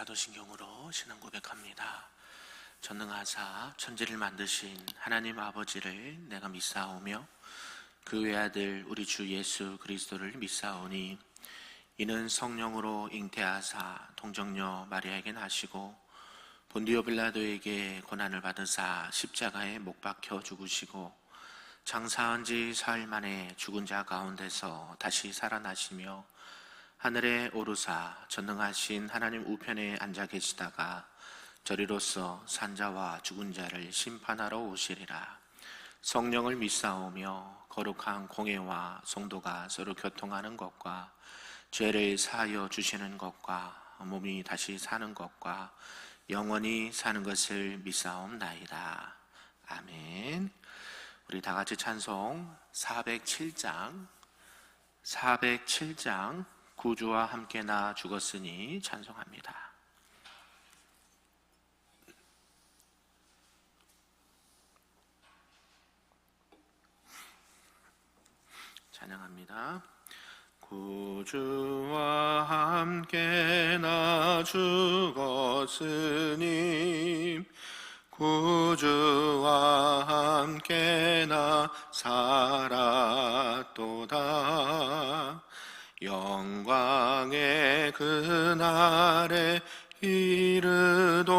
사도신경으로 신앙 고백합니다. 전능하사 천지를 만드신 하나님 아버지를 내가 믿사오며 그 외아들 우리 주 예수 그리스도를 믿사오니 이는 성령으로 잉태하사 동정녀 마리아에게 나시고 본디오 빌라도에게 고난을 받으사 십자가에 못 박혀 죽으시고 장사한 지 사흘 만에 죽은 자 가운데서 다시 살아나시며 하늘에 오르사 전능하신 하나님 우편에 앉아 계시다가 저리로서 산자와 죽은 자를 심판하러 오시리라. 성령을 믿사오며 거룩한 공회와 성도가 서로 교통하는 것과 죄를 사하여 주시는 것과 몸이 다시 사는 것과 영원히 사는 것을 믿사옵나이다. 아멘. 우리 다 같이 찬송 407장 구주와 함께 나 죽었으니 찬송합니다. 찬양합니다. 구주와 함께 나 죽었으니 구주와 함께 나 살았도다. 영광의 그날에 이르도록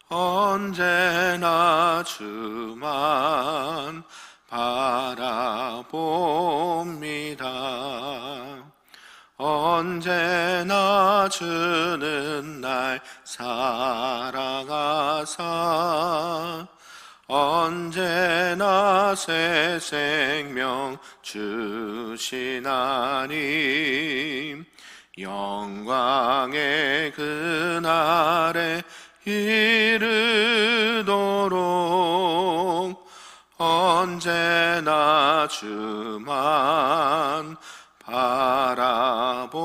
언제나 주만 바라봅니다. 언제나 주는 날 사랑하사 언제나 새 생명 주시나니 영광의 그날에 이르도록 언제나 주만 바라봅니다.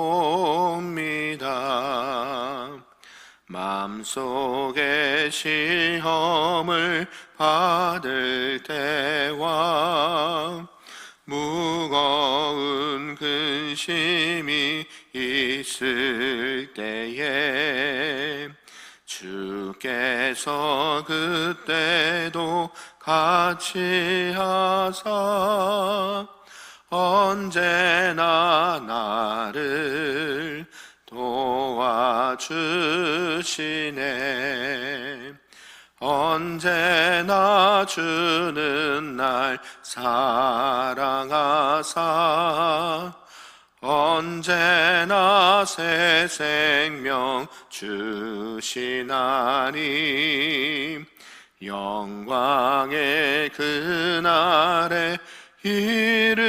마음속에 시험을 받을 때와 무거운 근심이 있을 때에 주께서 그때도 같이 하사 언제나 나를 도와주시네. 언제나 주는 날 사랑하사 언제나 새 생명 주시나니 영광의 그날에 이르도록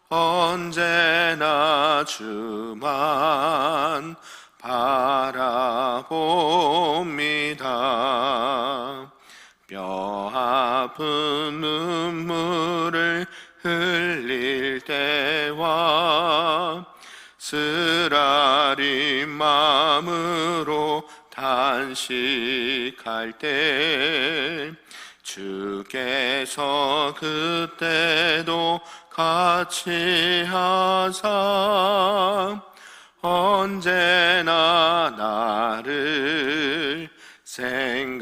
언제나 주만 바라봅니다. 뼈 아픈 눈물을 흘릴 때와 쓰라린 마음으로 단식할 때 주께서 그때도 같이 하사 언제나 나를 생각하시네.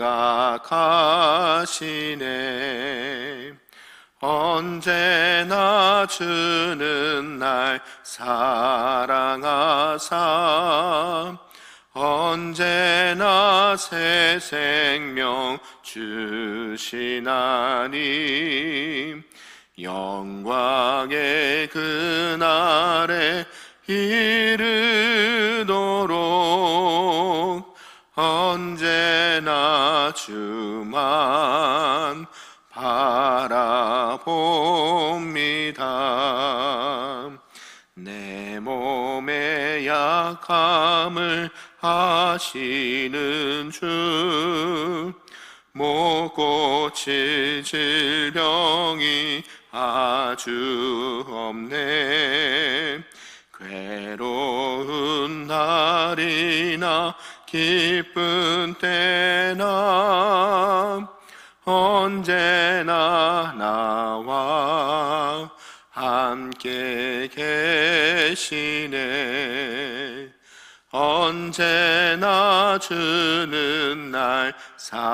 언제나 주는 날 사랑하사 언제나 새 생명 주시나니 영광의 그날에 이르도록 언제나 주만 바라봅니다. 내 몸의 약함을 아시는 주 못 고칠 질병이 아주 없네. 괴로운 날이나 기쁜 때나 언제나 나와 함께 되시네. 언제나 주는 날 사랑하사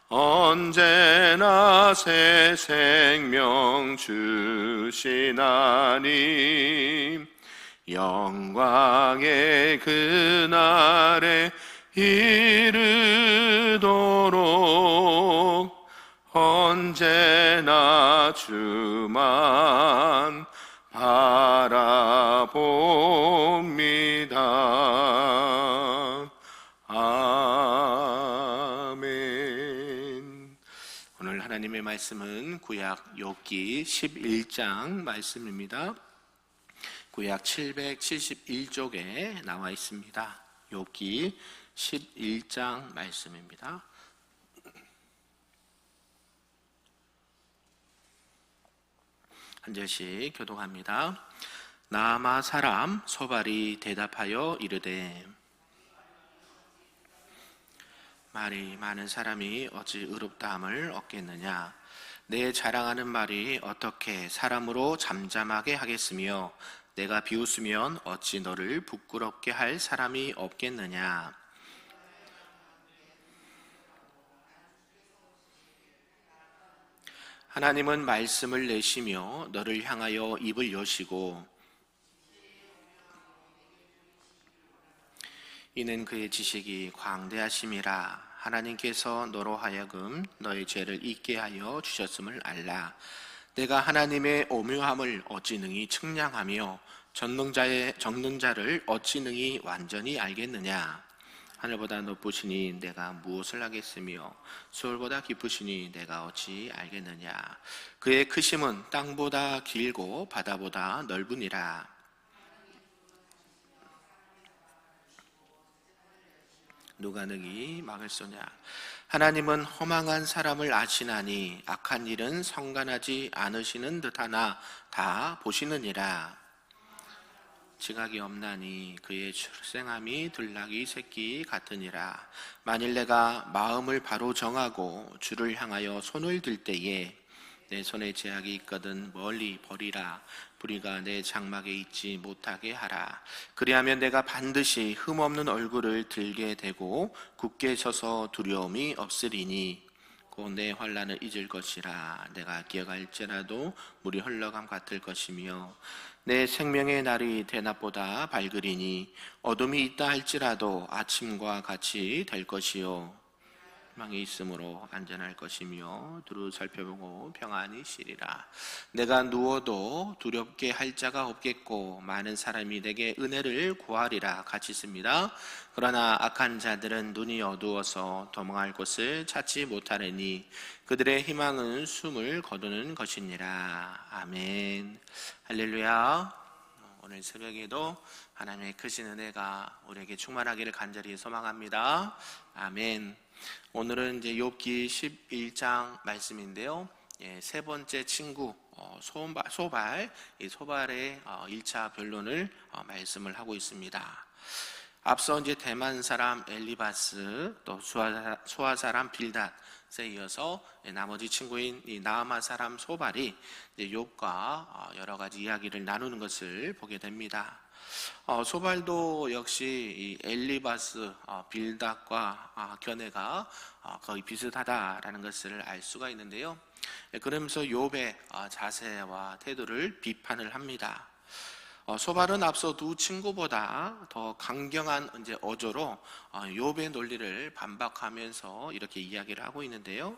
언제나 새 생명 주시나니 영광의 그날에 이르도록 언제나 주만 바라봅니다. 아멘. 오늘 하나님의 말씀은 구약 욥기 11장 말씀입니다. 구약 771쪽에 나와 있습니다. 욥기 11장 말씀입니다. 한 절씩 교독합니다. 나아마 사람 소발이 대답하여 이르되 말이 많은 사람이 어찌 의롭다함을 얻겠느냐. 내 자랑하는 말이 어떻게 사람으로 잠잠하게 하겠으며 내가 비웃으면 어찌 너를 부끄럽게 할 사람이 없겠느냐. 하나님은 말씀을 내시며 너를 향하여 입을 여시고 이는 그의 지식이 광대하심이라. 하나님께서 너로 하여금 너의 죄를 잊게 하여 주셨음을 알라. 내가 하나님의 오묘함을 어찌 능히 측량하며 전능자를 어찌 능히 완전히 알겠느냐. 하늘보다 높으시니 내가 무엇을 하겠으며 수월보다 깊으시니 내가 어찌 알겠느냐. 그의 크심은 땅보다 길고 바다보다 넓으니라. 누가 능히 막을소냐. 하나님은 허망한 사람을 아시나니 악한 일은 성간하지 않으시는 듯하나 다 보시느니라. 지각이 없나니 그의 출생함이 들나귀 새끼 같으니라. 만일 내가 마음을 바로 정하고 주를 향하여 손을 들 때에 내 손에 제약이 있거든 멀리 버리라. 불의가 내 장막에 있지 못하게 하라. 그리하면 내가 반드시 흠없는 얼굴을 들게 되고 굳게 서서 두려움이 없으리니 곧 내 환난을 잊을 것이라. 내가 기억할지라도 물이 흘러감 같을 것이며 내 생명의 날이 대낮보다 밝으리니 어둠이 있다 할지라도 아침과 같이 될 것이요 희망이 있으므로 안전할 것이며 두루 살펴보고 평안히 쉬리라. 내가 누워도 두렵게 할 자가 없겠고 많은 사람이 내게 은혜를 구하리라. 같이 있습니다. 그러나 악한 자들은 눈이 어두워서 도망할 곳을 찾지 못하리니 그들의 희망은 숨을 거두는 것이니라. 아멘. 할렐루야. 오늘 새벽에도 하나님의 크신 은혜가 우리에게 충만하기를 간절히 소망합니다. 아멘. 오늘은 이제 욥기 11장 말씀인데요. 세 번째 친구 소발, 이 소발의 1차 변론을 말씀을 하고 있습니다. 앞서 이제 대만 사람 엘리바스, 또 수아 사람 빌닷에 이어서 나머지 친구인 이 나아마 사람 소발이 이제 욥과 여러 가지 이야기를 나누는 것을 보게 됩니다. 소발도 역시 이 엘리바스, 빌닷과 견해가 거의 비슷하다라는 것을 알 수가 있는데요. 그러면서 욥의 자세와 태도를 비판을 합니다. 소발은 앞서 두 친구보다 더 강경한 이제 어조로 욥의 논리를 반박하면서 이렇게 이야기를 하고 있는데요.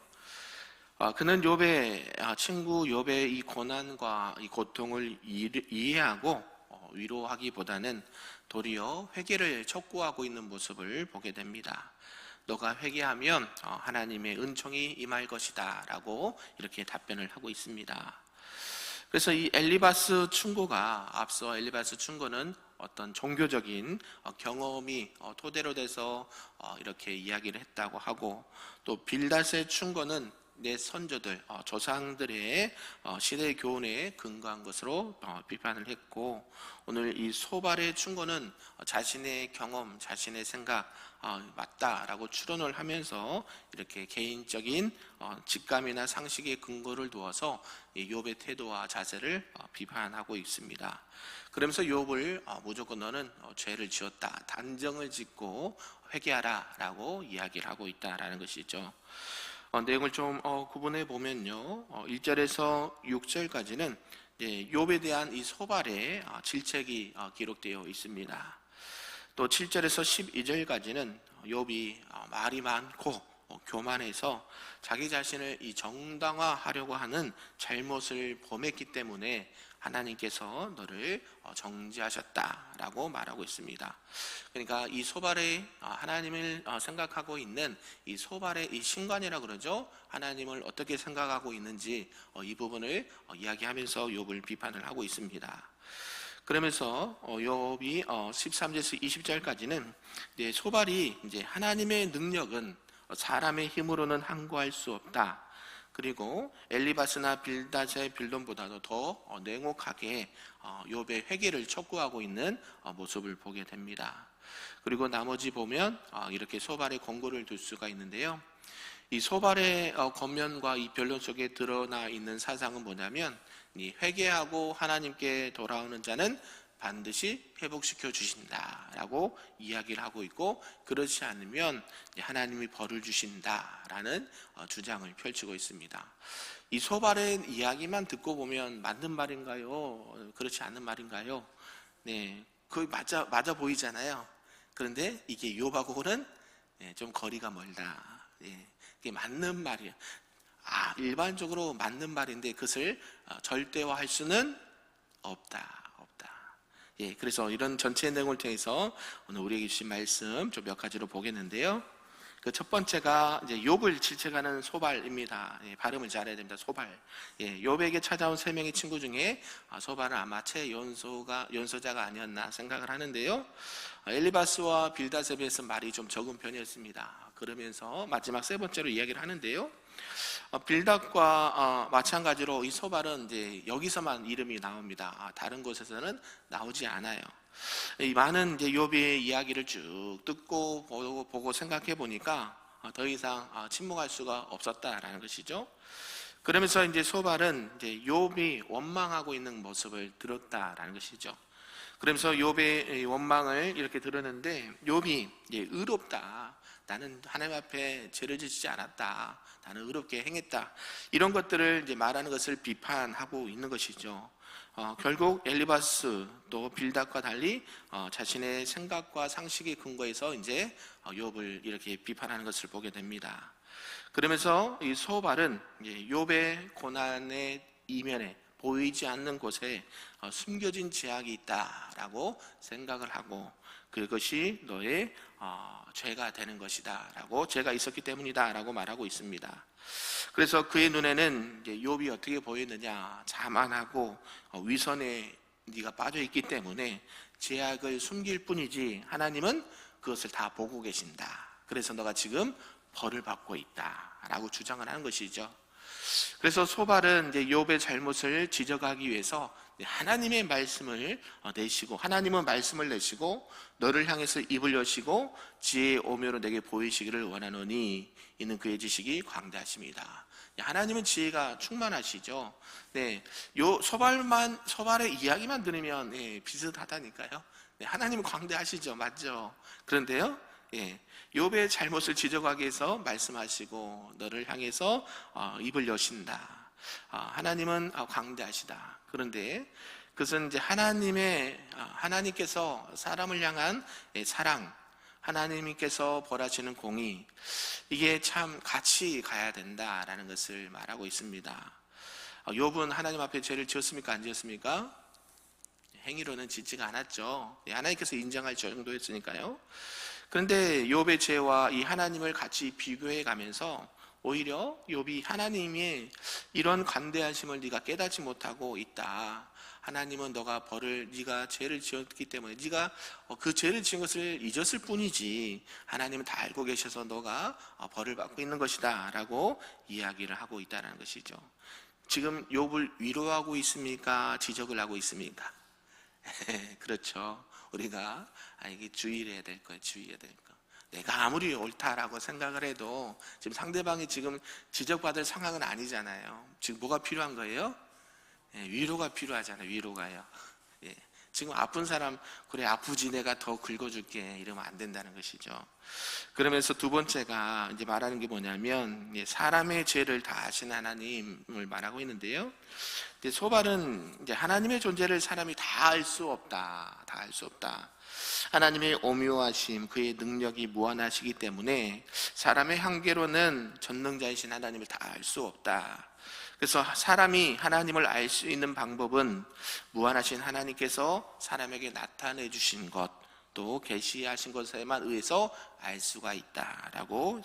그는 욥의 친구 욥의 이 고난과 이 고통을 이해하고 위로하기보다는 도리어 회개를 촉구하고 있는 모습을 보게 됩니다. 너가 회개하면 하나님의 은총이 임할 것이다 라고 이렇게 답변을 하고 있습니다. 그래서 이 엘리바스 충고가 앞서 엘리바스 충고는 어떤 종교적인 경험이 토대로 돼서 이렇게 이야기를 했다고 하고 또 빌닷의 충고는 내 선조들, 조상들의 시대 교훈에 근거한 것으로 비판을 했고, 오늘 이 소발의 충고는 자신의 경험, 자신의 생각 맞다라고 추론을 하면서 이렇게 개인적인 직감이나 상식의 근거를 두어서 욥의 태도와 자세를 비판하고 있습니다. 그러면서 욥을 무조건 너는 죄를 지었다, 단정을 짓고 회개하라라고 이야기를 하고 있다라는 것이죠. 내용을 좀 구분해 보면요, 1절에서 6절까지는 욥에 대한 이 소발의 질책이 기록되어 있습니다. 또 7절에서 12절까지는 욥이 말이 많고 교만해서 자기 자신을 이 정당화하려고 하는 잘못을 범했기 때문에 하나님께서 너를 정죄하셨다라고 말하고 있습니다. 그러니까 이 소발의 하나님을 생각하고 있는 이 소발의 이 신관이라고 그러죠. 하나님을 어떻게 생각하고 있는지 이 부분을 이야기하면서 욥을 비판을 하고 있습니다. 그러면서 욥이 13절에서 20절까지는 소발이 이제 하나님의 능력은 사람의 힘으로는 항거할 수 없다. 그리고 엘리바스나 빌닷의 빌돈보다도 더 냉혹하게 욥의 회개를 촉구하고 있는 모습을 보게 됩니다. 그리고 나머지 보면 이렇게 소발의 권고를 둘 수가 있는데요. 이 소발의 겉면과 이 변론 속에 드러나 있는 사상은 뭐냐면, 이 회개하고 하나님께 돌아오는 자는 반드시 회복시켜 주신다라고 이야기를 하고 있고, 그렇지 않으면 하나님이 벌을 주신다라는 주장을 펼치고 있습니다. 이 소발의 이야기만 듣고 보면 맞는 말인가요? 그렇지 않은 말인가요? 네, 그거 맞아 보이잖아요. 그런데 이게 욥하고는 좀 거리가 멀다. 이게 맞는 말이에요. 일반적으로 맞는 말인데 그것을 절대화할 수는 없다. 그래서 이런 전체 내용을 통해서 오늘 우리에게 주신 말씀 좀 몇 가지로 보겠는데요. 그 첫 번째가 이제 욥을 질책하는 소발입니다. 발음을 잘해야 됩니다. 소발. 욥에게 찾아온 세 명의 친구 중에 소발은 아마 연소자가 아니었나 생각을 하는데요. 엘리바스와 빌닷에 비해서 말이 좀 적은 편이었습니다. 그러면서 마지막 세 번째로 이야기를 하는데요. 빌닷과 마찬가지로 이 소발은 이제 여기서만 이름이 나옵니다. 다른 곳에서는 나오지 않아요. 이 많은 이제 욥의 이야기를 쭉 듣고 보고 생각해 보니까 더 이상 침묵할 수가 없었다라는 것이죠. 그러면서 이제 소발은 이제 욥이 원망하고 있는 모습을 들었다라는 것이죠. 그러면서 욥의 원망을 이렇게 들었는데, 욥이 의롭다. 나는 하나님 앞에 죄를 짓지 않았다. 나는 의롭게 행했다. 이런 것들을 이제 말하는 것을 비판하고 있는 것이죠. 결국 엘리바스 또 빌닷과 달리 자신의 생각과 상식에 근거해서 이제 욥을 이렇게 비판하는 것을 보게 됩니다. 그러면서 이 소발은 욥의 고난의 이면에 보이지 않는 곳에 숨겨진 죄악이 있다라고 생각을 하고, 그것이 너의 죄가 되는 것이다 라고, 죄가 있었기 때문이다 라고 말하고 있습니다. 그래서 그의 눈에는 욥이 어떻게 보였느냐, 자만하고 위선에 네가 빠져 있기 때문에 죄악을 숨길 뿐이지 하나님은 그것을 다 보고 계신다. 그래서 너가 지금 벌을 받고 있다 라고 주장을 하는 것이죠. 그래서 소발은 이제 욥의 잘못을 지적하기 위해서 하나님의 말씀을 내시고, 하나님은 말씀을 내시고 너를 향해서 입을 여시고 지혜의 오묘로 내게 보이시기를 원하노니 이는 그의 지식이 광대하십니다. 하나님은 지혜가 충만하시죠. 요 소발의 이야기만 들으면 비슷하다니까요. 하나님은 광대하시죠, 맞죠? 그런데요, 욥의 잘못을 지적하기 위해서 말씀하시고 너를 향해서 입을 여신다. 하나님은 광대하시다. 그런데 그것은 이제 하나님께서 사람을 향한 사랑, 하나님께서 벌하시는 공의, 이게 참 같이 가야 된다라는 것을 말하고 있습니다. 욥은 하나님 앞에 죄를 지었습니까? 안 지었습니까? 행위로는 짓지가 않았죠. 하나님께서 인정할 정도였으니까요. 그런데 욥의 죄와 이 하나님을 같이 비교해 가면서 오히려 욥이 하나님의 이런 관대하심을 네가 깨닫지 못하고 있다. 하나님은 너가 네가 죄를 지었기 때문에 네가 그 죄를 지은 것을 잊었을 뿐이지 하나님은 다 알고 계셔서 너가 벌을 받고 있는 것이다 라고 이야기를 하고 있다는 것이죠. 지금 욥을 위로하고 있습니까? 지적을 하고 있습니까? 그렇죠. 우리가 이게 주의를 해야 될 거예요. 주의해야 될 거. 내가 아무리 옳다라고 생각을 해도 지금 상대방이 지금 지적받을 상황은 아니잖아요. 지금 뭐가 필요한 거예요? 위로가 필요하잖아요. 위로가요. 지금 아픈 사람, 그래 아프지 내가 더 긁어줄게 이러면 안 된다는 것이죠. 그러면서 두 번째가 이제 말하는 게 뭐냐면 사람의 죄를 다 아시는 하나님을 말하고 있는데요. 소발은 이제 하나님의 존재를 사람이 다 알 수 없다. 다 알 수 없다. 하나님의 오묘하심, 그의 능력이 무한하시기 때문에 사람의 한계로는 전능자이신 하나님을 다 알 수 없다. 그래서 사람이 하나님을 알 수 있는 방법은 무한하신 하나님께서 사람에게 나타내 주신 것, 또 계시하신 것에만 의해서 알 수가 있다라고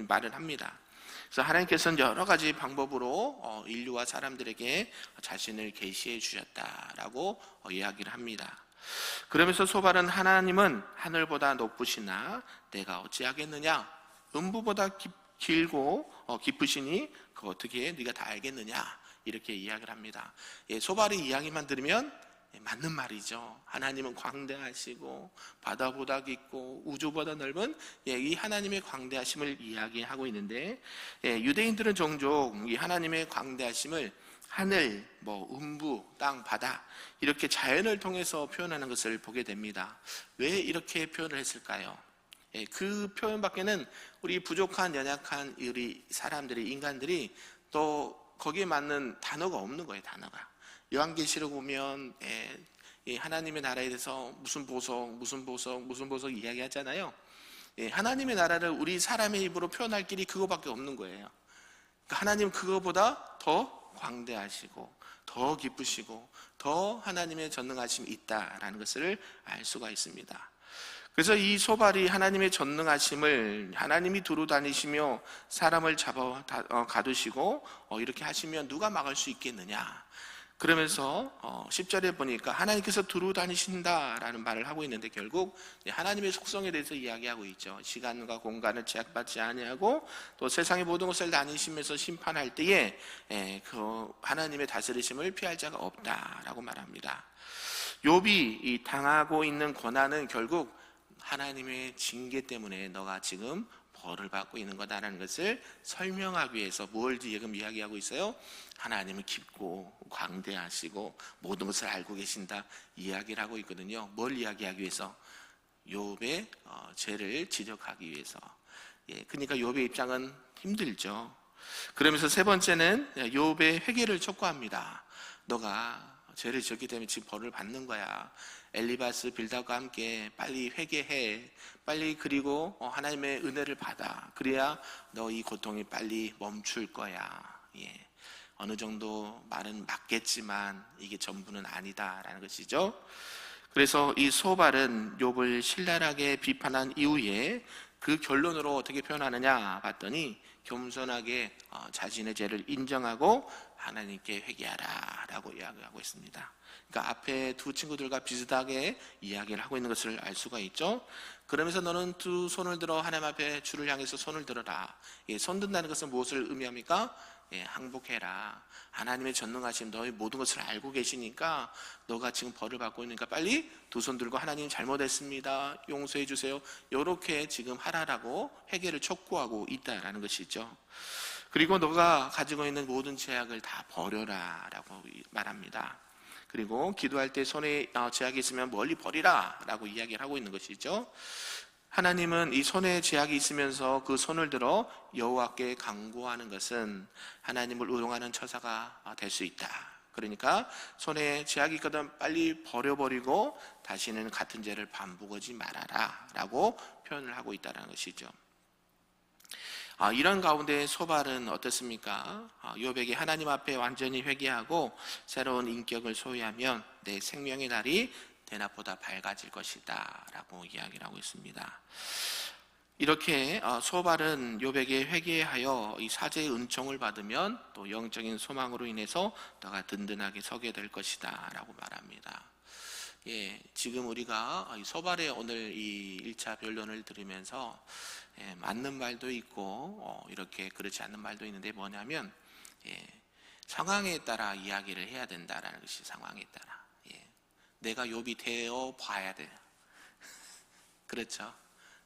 말을 합니다. 그래서 하나님께서는 여러 가지 방법으로 인류와 사람들에게 자신을 계시해 주셨다라고 이야기를 합니다. 그러면서 소발은 하나님은 하늘보다 높으시나 내가 어찌하겠느냐, 음부보다 길고 깊으시니 그 어떻게 네가 다 알겠느냐, 이렇게 이야기를 합니다. 소발의 이야기만 들으면 맞는 말이죠. 하나님은 광대하시고 바다보다 깊고 우주보다 넓은 이 하나님의 광대하심을 이야기하고 있는데, 유대인들은 종종 이 하나님의 광대하심을 하늘, 음부, 땅, 바다 이렇게 자연을 통해서 표현하는 것을 보게 됩니다. 왜 이렇게 표현을 했을까요? 그 표현밖에는 우리 부족한 연약한 우리 사람들이, 인간들이 또 거기에 맞는 단어가 없는 거예요. 단어가. 요한계시록 보면 하나님의 나라에 대해서 무슨 보석 이야기하잖아요. 하나님의 나라를 우리 사람의 입으로 표현할 길이 그거밖에 없는 거예요. 그러니까 하나님 그거보다 더 광대하시고 더 기쁘시고 더 하나님의 전능하심이 있다라는 것을 알 수가 있습니다. 그래서 이 소발이 하나님의 전능하심을, 하나님이 두루 다니시며 사람을 잡아 가두시고 이렇게 하시면 누가 막을 수 있겠느냐, 그러면서 10절에 보니까 하나님께서 두루 다니신다라는 말을 하고 있는데, 결국 하나님의 속성에 대해서 이야기하고 있죠. 시간과 공간을 제약받지 아니하고 또 세상의 모든 것을 다니시면서 심판할 때에 그 하나님의 다스리심을 피할 자가 없다라고 말합니다. 욥이 당하고 있는 고난은 결국 하나님의 징계 때문에 너가 지금 벌을 받고 있는 거다라는 것을 설명하기 위해서 뭘 지금 이야기하고 있어요? 하나님은 깊고 광대하시고 모든 것을 알고 계신다 이야기를 하고 있거든요. 뭘 이야기하기 위해서? 욥의 죄를 지적하기 위해서. 그러니까 욥의 입장은 힘들죠. 그러면서 세 번째는 욥의 회개를 촉구합니다. 너가 죄를 지었기 때문에 지금 벌을 받는 거야. 엘리바스 빌닷과 함께 빨리 회개해. 빨리, 그리고 하나님의 은혜를 받아. 그래야 너 이 고통이 빨리 멈출 거야. 어느 정도 말은 맞겠지만 이게 전부는 아니다라는 것이죠. 그래서 이 소발은 욥을 신랄하게 비판한 이후에 그 결론으로 어떻게 표현하느냐 봤더니 겸손하게 자신의 죄를 인정하고 하나님께 회개하라 라고 이야기하고 있습니다. 그러니까 앞에 두 친구들과 비슷하게 이야기를 하고 있는 것을 알 수가 있죠. 그러면서 너는 두 손을 들어 하나님 앞에 주를 향해서 손을 들어라. 손 든다는 것은 무엇을 의미합니까? 항복해라. 하나님의 전능하심, 너의 모든 것을 알고 계시니까 너가 지금 벌을 받고 있으니까 빨리 두 손 들고 하나님 잘못했습니다, 용서해 주세요, 이렇게 지금 하라라고 회개를 촉구하고 있다라는 것이죠. 그리고 너가 가지고 있는 모든 죄악을 다 버려라 라고 말합니다. 그리고 기도할 때 손에 죄악이 있으면 멀리 버리라 라고 이야기를 하고 있는 것이죠. 하나님은 이 손에 죄악이 있으면서 그 손을 들어 여호와께 간구하는 것은 하나님을 우롱하는 처사가 될 수 있다. 그러니까 손에 죄악이 있거든 빨리 버려버리고 다시는 같은 죄를 반복하지 말아라 라고 표현을 하고 있다는 것이죠. 이런 가운데 소발은 어떻습니까? 욥에게 하나님 앞에 완전히 회개하고 새로운 인격을 소유하면 내 생명의 날이 대낮보다 밝아질 것이다 라고 이야기를 하고 있습니다. 이렇게 소발은 욥에게 회개하여 이 사제의 은총을 받으면 또 영적인 소망으로 인해서 너가 든든하게 서게 될 것이다 라고 말합니다. 예, 지금 우리가 이 소발의 오늘 이 1차 변론을 들으면서 맞는 말도 있고 이렇게 그렇지 않는 말도 있는데 뭐냐면 상황에 따라 이야기를 해야 된다라는 것이 상황에 따라. 내가 욥이 되어 봐야 돼요. 그렇죠?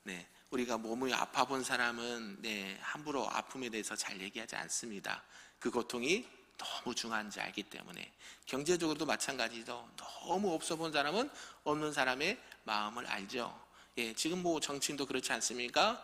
네, 우리가 몸이 아파 본 사람은 함부로 아픔에 대해서 잘 얘기하지 않습니다. 그 고통이 너무 중한지 알기 때문에. 경제적으로도 마찬가지죠. 너무 없어 본 사람은 없는 사람의 마음을 알죠. 지금 뭐 정치인도 그렇지 않습니까?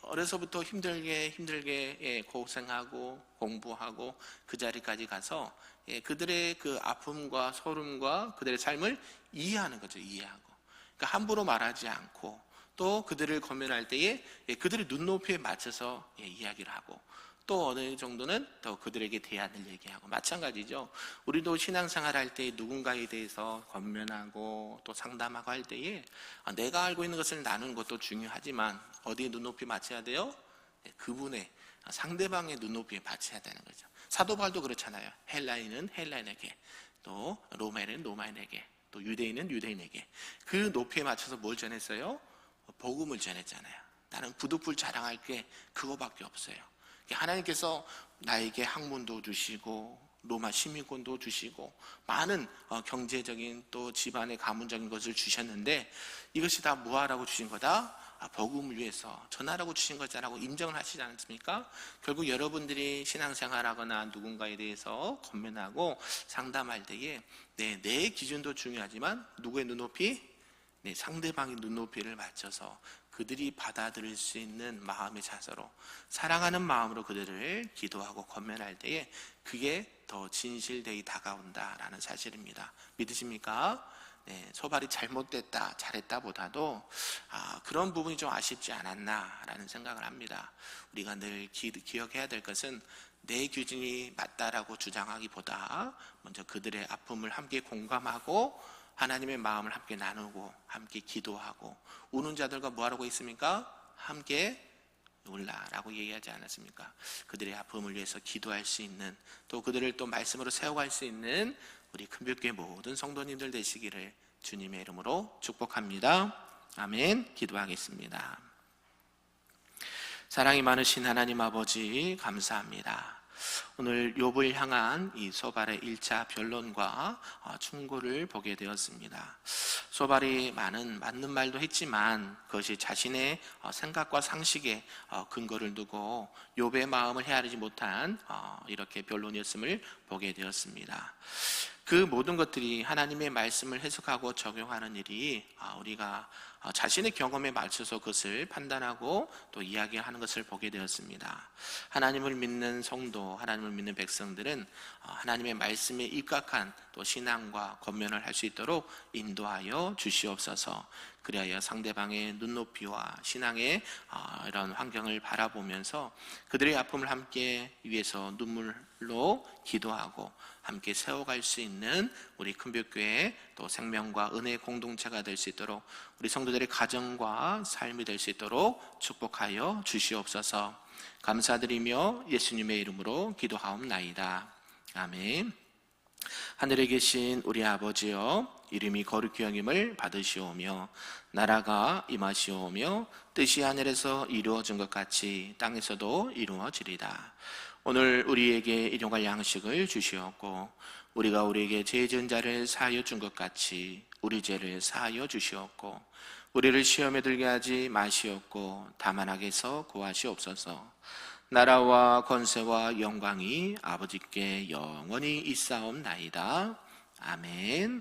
어려서부터 힘들게 고생하고 공부하고 그 자리까지 가서 그들의 그 아픔과 소름과 그들의 삶을 이해하는 거죠. 이해하고. 그러니까 함부로 말하지 않고 또 그들을 권면할 때에 그들의 눈높이에 맞춰서 이야기를 하고 또 어느 정도는 또 그들에게 대안을 얘기하고. 마찬가지죠. 우리도 신앙생활 할 때 누군가에 대해서 권면하고 또 상담하고 할 때에 내가 알고 있는 것을 나누는 것도 중요하지만 어디에 눈높이 맞춰야 돼요? 그분의 상대방의 눈높이에 맞춰야 되는 거죠. 사도 바울도 그렇잖아요. 헬라인은 헬라인에게, 또 로마인은 로마인에게, 또 유대인은 유대인에게 그 높이에 맞춰서 뭘 전했어요? 복음을 전했잖아요. 나는 부득불 자랑할 게 그거밖에 없어요. 하나님께서 나에게 학문도 주시고 로마 시민권도 주시고 많은 경제적인 또 집안의 가문적인 것을 주셨는데 이것이 다 뭐하라고 주신 거다? 복음을 위해서 전하라고 주신 거잖아고 인정을 하시지 않습니까? 결국 여러분들이 신앙생활하거나 누군가에 대해서 권면하고 상담할 때에 내 기준도 중요하지만 누구의 눈높이? 상대방의 눈높이를 맞춰서 그들이 받아들일 수 있는 마음의 자세로 사랑하는 마음으로 그들을 기도하고 권면할 때에 그게 더 진실되이 다가온다라는 사실입니다. 믿으십니까? 소발이 잘못됐다 잘했다 보다도 그런 부분이 좀 아쉽지 않았나라는 생각을 합니다. 우리가 늘 기억해야 될 것은 내 기준이 맞다라고 주장하기보다 먼저 그들의 아픔을 함께 공감하고 하나님의 마음을 함께 나누고 함께 기도하고 우는 자들과 뭐하라고 있습니까? 함께 울라라고 얘기하지 않았습니까? 그들의 아픔을 위해서 기도할 수 있는 또 그들을 또 말씀으로 세워갈 수 있는 우리 큰별교회 모든 성도님들 되시기를 주님의 이름으로 축복합니다. 아멘. 기도하겠습니다. 사랑이 많으신 하나님 아버지 감사합니다. 오늘 욥을 향한 이 소발의 1차 변론과 충고를 보게 되었습니다. 소발이 맞는 말도 했지만 그것이 자신의 생각과 상식에 근거를 두고 욥의 마음을 헤아리지 못한 이렇게 변론이었음을 보게 되었습니다. 그 모든 것들이 하나님의 말씀을 해석하고 적용하는 일이 우리가 자신의 경험에 맞춰서 그것을 판단하고 또 이야기하는 것을 보게 되었습니다. 하나님을 믿는 성도, 하나님을 믿는 백성들은 하나님의 말씀에 입각한 또 신앙과 권면을 할 수 있도록 인도하여 주시옵소서. 그리하여 상대방의 눈높이와 신앙의 이런 환경을 바라보면서 그들의 아픔을 함께 위해서 눈물로 기도하고 함께 세워갈 수 있는 우리 큰별교회 또 생명과 은혜의 공동체가 될 수 있도록 우리 성도들의 가정과 삶이 될 수 있도록 축복하여 주시옵소서. 감사드리며 예수님의 이름으로 기도하옵나이다. 아멘. 하늘에 계신 우리 아버지여, 이름이 거룩히 여김을 받으시오며 나라가 임하시오며 뜻이 하늘에서 이루어진 것 같이 땅에서도 이루어지리다. 오늘 우리에게 일용할 양식을 주시옵고 우리가 우리에게 죄 지은 자를 사하여 준 것 같이 우리 죄를 사하여 주시옵고 우리를 시험에 들게 하지 마시옵고 다만 악에서 구하시옵소서. 나라와 권세와 영광이 아버지께 영원히 있사옵나이다. 아멘.